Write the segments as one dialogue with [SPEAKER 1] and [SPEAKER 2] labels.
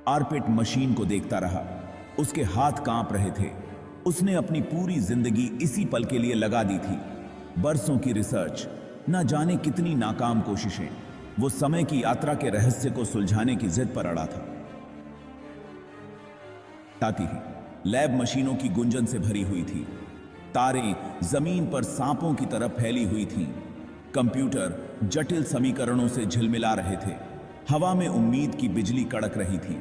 [SPEAKER 1] आर्पिट machine को देखता रहा। उसके हाथ कांप रहे थे। उसने अपनी पूरी जिंदगी इसी पल के लिए लगा दी थी। बरसों की रिसर्च, न जाने कितनी नाकाम कोशिशें। वो समय की यात्रा के रहस्य को सुलझाने की जिद पर अड़ा था। ताती ही लैब मशीनों की गुंजन से भरी हुई थी। तारें जमीन पर सांपों की तरह फैली हुई थीं। कंप्यूटर जटिल समीकरणों से झिलमिला रहे थे। हवा में उम्मीद की बिजली कड़क रही थी।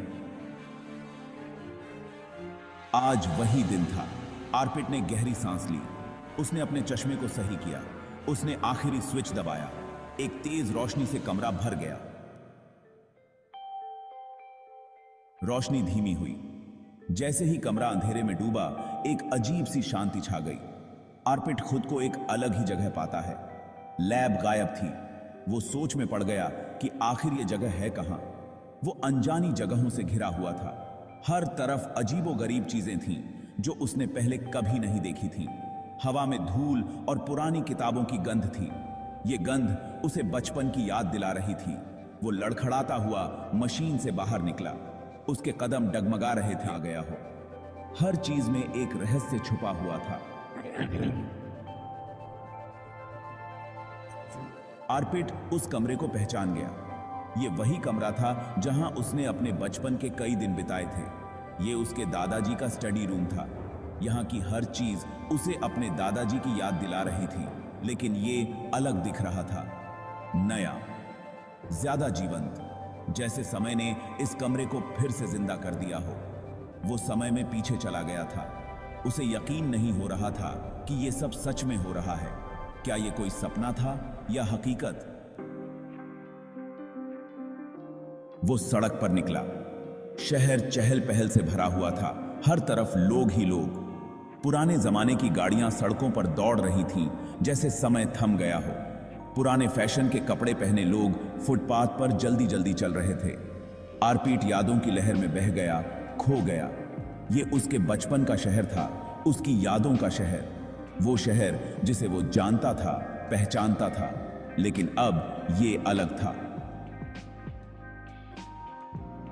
[SPEAKER 1] आज वही दिन था। आर्पिट ने गहरी सांस ली। उसने अपने चश्मे को सही किया। उसने आखिरी स्विच दबाया। एक तेज रोशनी से कमरा भर गया। रोशनी धीमी हुई। जैसे ही कमरा अंधेरे में डूबा, एक अजीब सी शांति छा गई। आर्पिट खुद को एक अलग ही जगह पाता है। लैब गायब थी। वो सोच में पड़ गया कि आखिर ये जगह है कहां। वो अनजानी जगहों से घिरा हुआ था। हर तरफ अजीबोगरीब चीजें थीं जो उसने पहले कभी नहीं देखी थीं। हवा में धूल और पुरानी किताबों की गंध थी। ये गंध उसे बचपन की याद दिला रही थी। वो लड़खड़ाता हुआ मशीन से बाहर निकला। उसके कदम डगमगा रहे थे। आ गया हो। हर चीज में एक रहस्य छुपा हुआ था। आर्पिट उस कमरे को पहचान गया। ये वही कमरा था जहां उसने अपने बचपन के कई दिन बिताए थे। ये उसके दादाजी का स्टडी रूम था। यहाँ की हर चीज उसे अपने दादाजी की याद दिला रही थी, लेकिन ये अलग दिख रहा था। नया, ज्यादा जीवंत, जैसे समय ने इस कमरे को फिर से जिंदा कर दिया हो। वो समय में पीछे चला गया था। उसे यकीन नहीं हो रहा था कि ये सब सच में हो रहा है। क्या ये कोई सपना था या हकीकत? वो सड़क पर निकला। शहर चहल पहल से भरा हुआ था। हर तरफ लोग ही लोग। पुराने जमाने की गाड़ियां सड़कों पर दौड़ रही थीं, जैसे समय थम गया हो। पुराने फैशन के कपड़े पहने लोग फुटपाथ पर जल्दी जल्दी चल रहे थे। आर्पिट यादों की लहर में बह गया, खो गया। ये उसके बचपन का शहर था, उसकी यादों का शहर। वो शहर जिसे वो जानता था, पहचानता था, लेकिन अब ये अलग था।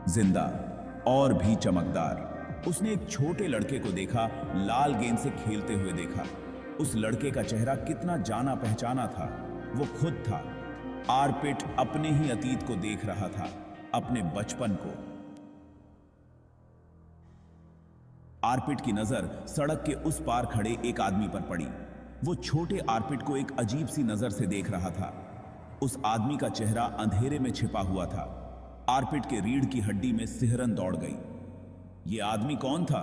[SPEAKER 1] जिंदा और भी चमकदार। उसने एक छोटे लड़के को देखा, लाल गेंद से खेलते हुए देखा। उस लड़के का चेहरा कितना जाना पहचाना था। वो खुद था। आर्पिट अपने ही अतीत को देख रहा था, अपने बचपन को। आर्पिट की नजर सड़क के उस पार खड़े एक आदमी पर पड़ी। वो छोटे आर्पिट को एक अजीब सी नजर से देख रहा था। उस आदमी का चेहरा अंधेरे में छिपा हुआ था। आर्पिट के रीढ़ की हड्डी में सिहरन दौड़ गई। ये आदमी कौन था?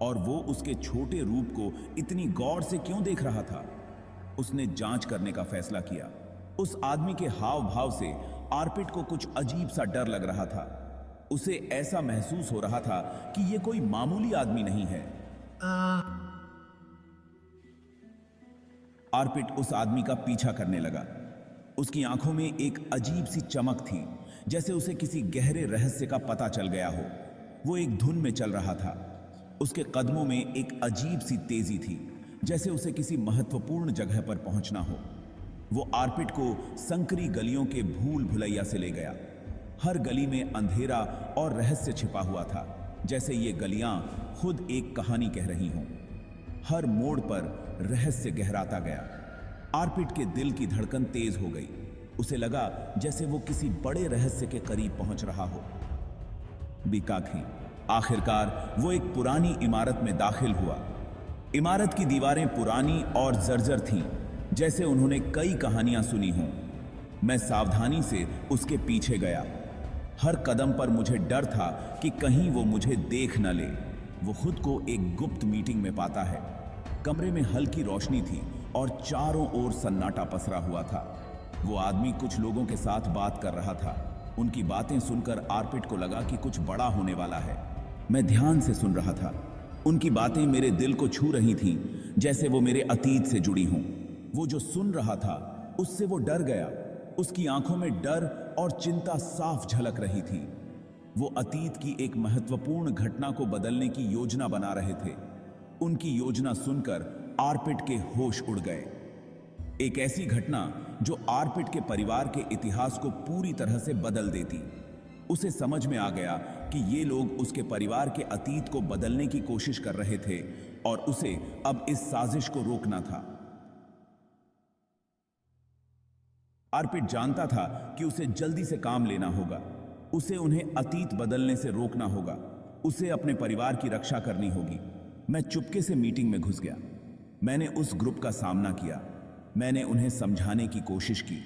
[SPEAKER 1] और वो उसके छोटे रूप को इतनी गौर से क्यों देख रहा था? उसने जांच करने का फैसला किया। उस आदमी के हाव भाव से आर्पिट को कुछ अजीब सा डर लग रहा था। उसे ऐसा महसूस हो रहा था कि यह कोई मामूली आदमी नहीं है। आर्पिट उस आदमी का पीछा करने लगा। उसकी आंखों में एक अजीब सी चमक थी, जैसे उसे किसी गहरे रहस्य का पता चल गया हो। वो एक धुन में चल रहा था। उसके कदमों में एक अजीब सी तेजी थी, जैसे उसे किसी महत्वपूर्ण जगह पर पहुंचना हो। वो आर्पिट को संकरी गलियों के भूल भुलैया से ले गया। हर गली में अंधेरा और रहस्य छिपा हुआ था, जैसे ये गलियां खुद एक कहानी कह रही हों। हर मोड़ पर रहस्य गहराता गया। आर्पिट के दिल की धड़कन तेज हो गई। उसे लगा जैसे वो किसी बड़े रहस्य के करीब पहुंच रहा हो। बीका थी। आखिरकार वो एक पुरानी इमारत में दाखिल हुआ। इमारत की दीवारें पुरानी और जर्जर थीं, जैसे उन्होंने कई कहानियां सुनी हों। मैं सावधानी से उसके पीछे गया। हर कदम पर मुझे डर था कि कहीं वो मुझे देख न ले। वो खुद को एक गुप्त मीटिंग में पाता है। कमरे में हल्की रोशनी थी और चारों ओर सन्नाटा पसरा हुआ था। वो आदमी कुछ लोगों के साथ बात कर रहा था। उनकी बातें सुनकर आर्पिट को लगा कि कुछ बड़ा होने वाला है। मैं ध्यान से सुन रहा था। उनकी बातें मेरे दिल को छू रही थीं, जैसे वो मेरे अतीत से जुड़ी हों। वो जो सुन रहा था, उससे वो डर गया। उसकी आंखों में डर और चिंता साफ झलक रही थी। वो अतीत की एक महत्वपूर्ण घटना को बदलने की योजना बना रहे थे। उनकी योजना सुनकर आर्पिट के होश उड़ गए। एक ऐसी घटना जो आर्पिट के परिवार के इतिहास को पूरी तरह से बदल देती। उसे समझ में आ गया कि ये लोग उसके परिवार के अतीत को बदलने की कोशिश कर रहे थे और उसे अब इस साजिश को रोकना था। आर्पिट जानता था कि उसे जल्दी से काम लेना होगा। उसे उन्हें अतीत बदलने से रोकना होगा। उसे अपने परिवार की रक्षा करनी होगी। मैं चुपके से मीटिंग में घुस गया। मैंने उस ग्रुप का सामना किया। मैंने उन्हें समझाने की कोशिश की,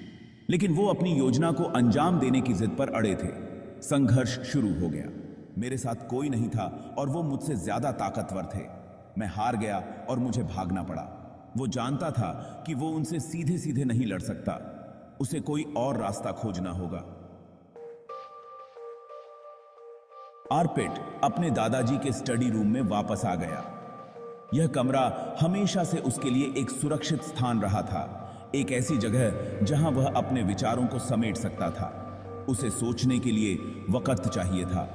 [SPEAKER 1] लेकिन वो अपनी योजना को अंजाम देने की जिद पर अड़े थे। संघर्ष शुरू हो गया। मेरे साथ कोई नहीं था और वो मुझसे ज्यादा ताकतवर थे। मैं हार गया और मुझे भागना पड़ा। वो जानता था कि वो उनसे सीधे सीधे नहीं लड़ सकता। उसे कोई और रास्ता खोजना होगा। आर्पिट अपने दादाजी के स्टडी रूम में वापस आ गया। यह कमरा हमेशा से उसके लिए एक सुरक्षित स्थान रहा था, एक ऐसी जगह जहां वह अपने विचारों को समेट सकता था। उसे सोचने के लिए वक्त चाहिए था।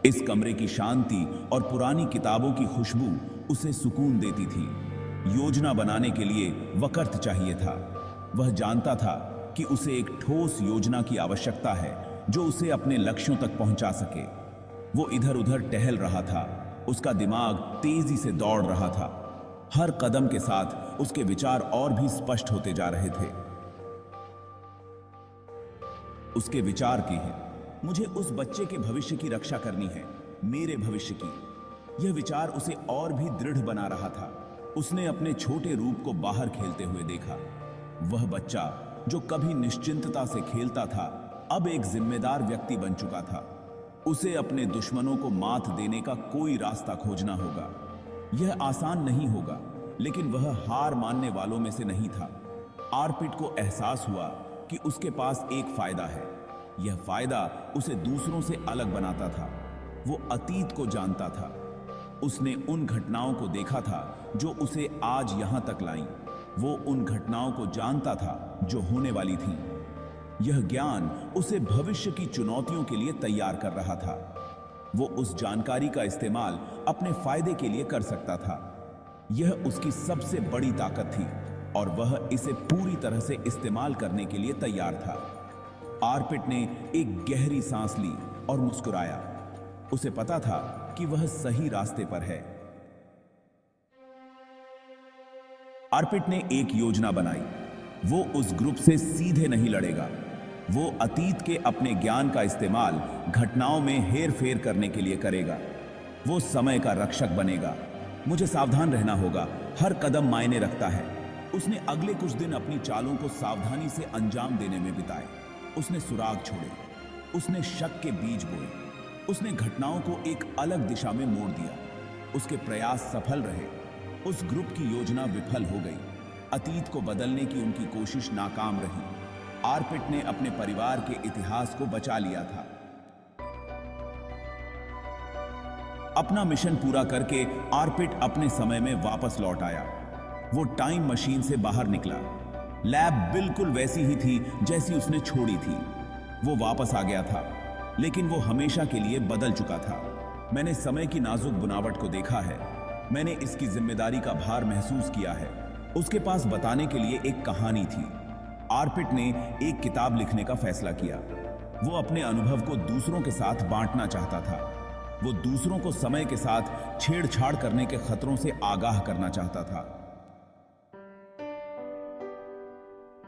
[SPEAKER 1] इस कमरे की शांति और पुरानी किताबों की खुशबू उसे सुकून देती थी। योजना बनाने के लिए वक्त चाहिए था। वह जानता था कि उसे एक ठोस योजना की आवश्यकता है जो उसे अपने लक्ष्यों तक पहुंचा सके। वो इधर उधर टहल रहा था। उसका दिमाग तेजी से दौड़ रहा था। हर कदम के साथ उसके विचार और भी स्पष्ट होते जा रहे थे। उसके विचार के हैं, मुझे उस बच्चे के भविष्य की रक्षा करनी है, मेरे भविष्य की। यह विचार उसे और भी दृढ़ बना रहा था। उसने अपने छोटे रूप को बाहर खेलते हुए देखा। वह बच्चा जो कभी निश्चिंतता से खेलता था, अब एक जिम्मेदार व्यक्ति बन चुका था। उसे अपने दुश्मनों को मात देने का कोई रास्ता खोजना होगा। यह आसान नहीं होगा, लेकिन वह हार मानने वालों में से नहीं था। आर्पिट को एहसास हुआ कि उसके पास एक फायदा है। यह फायदा उसे दूसरों से अलग बनाता था। वो अतीत को जानता था। उसने उन घटनाओं को देखा था जो उसे आज यहां तक लाईं। वो उन घटनाओं को जानता था जो होने वाली थीं। यह ज्ञान उसे भविष्य की चुनौतियों के लिए तैयार कर रहा था। वो उस जानकारी का इस्तेमाल अपने फायदे के लिए कर सकता था। यह उसकी सबसे बड़ी ताकत थी और वह इसे पूरी तरह से इस्तेमाल करने के लिए तैयार था। आर्पिट ने एक गहरी सांस ली और मुस्कुराया। उसे पता था कि वह सही रास्ते पर है। आर्पिट ने एक योजना बनाई। वो उस ग्रुप से सीधे नहीं लड़ेगा। वो अतीत के अपने ज्ञान का इस्तेमाल घटनाओं में हेर फेर करने के लिए करेगा। वो समय का रक्षक बनेगा। मुझे सावधान रहना होगा, हर कदम मायने रखता है। उसने अगले कुछ दिन अपनी चालों को सावधानी से अंजाम देने में बिताए। उसने सुराग छोड़े। उसने शक के बीज बोए। उसने घटनाओं को एक अलग दिशा में मोड़ दिया। उसके प्रयास सफल रहे। उस ग्रुप की योजना विफल हो गई। अतीत को बदलने की उनकी कोशिश नाकाम रही। आर्पिट ने अपने परिवार के इतिहास को बचा लिया था। अपना मिशन पूरा करके आर्पिट अपने समय में वापस लौट आया। वो टाइम मशीन से बाहर निकला। लैब बिल्कुल वैसी ही थी जैसी उसने छोड़ी थी। वो वापस आ गया था, लेकिन वो हमेशा के लिए बदल चुका था। मैंने समय की नाजुक बुनावट को देखा है। मैंने इसकी जिम्मेदारी का भार महसूस किया है। उसके पास बताने के लिए एक कहानी थी। आर्पिट ने एक किताब लिखने का फैसला किया। वो अपने अनुभव को दूसरों के साथ बांटना चाहता था। वो दूसरों को समय के साथ छेड़छाड़ करने के खतरों से आगाह करना चाहता था।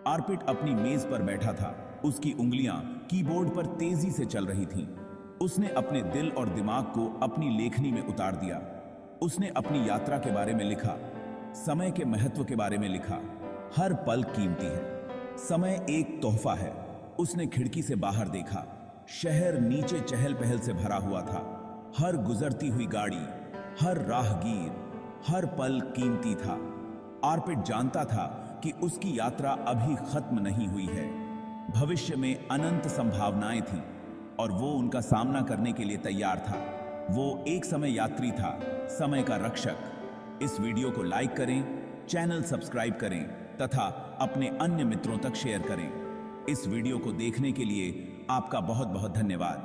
[SPEAKER 1] आर्पिट अपनी मेज पर बैठा था। उसकी उंगलियां कीबोर्ड पर तेजी से चल रही थीं। उसने अपने दिल और दिमाग को अपनी लेखनी में उतार दिया। उसने अपनी यात्रा के बारे में लिखा, समय के महत्व के बारे में लिखा। हर पल कीमती है। समय एक तोहफा है। उसने खिड़की से बाहर देखा। शहर नीचे चहल पहल से भरा हुआ था। हर गुजरती हुई गाड़ी, हर राहगीर, हर पल कीमती था। आर्पिट जानता था कि उसकी यात्रा अभी खत्म नहीं हुई है। भविष्य में अनंत संभावनाएं थीं और वो उनका सामना करने के लिए तैयार था। वो एक समय यात्री था, समय का रक्षक। इस वीडियो को लाइक करें, चैनल सब्सक्राइब करें तथा अपने अन्य मित्रों तक शेयर करें। इस वीडियो को देखने के लिए आपका बहुत बहुत धन्यवाद।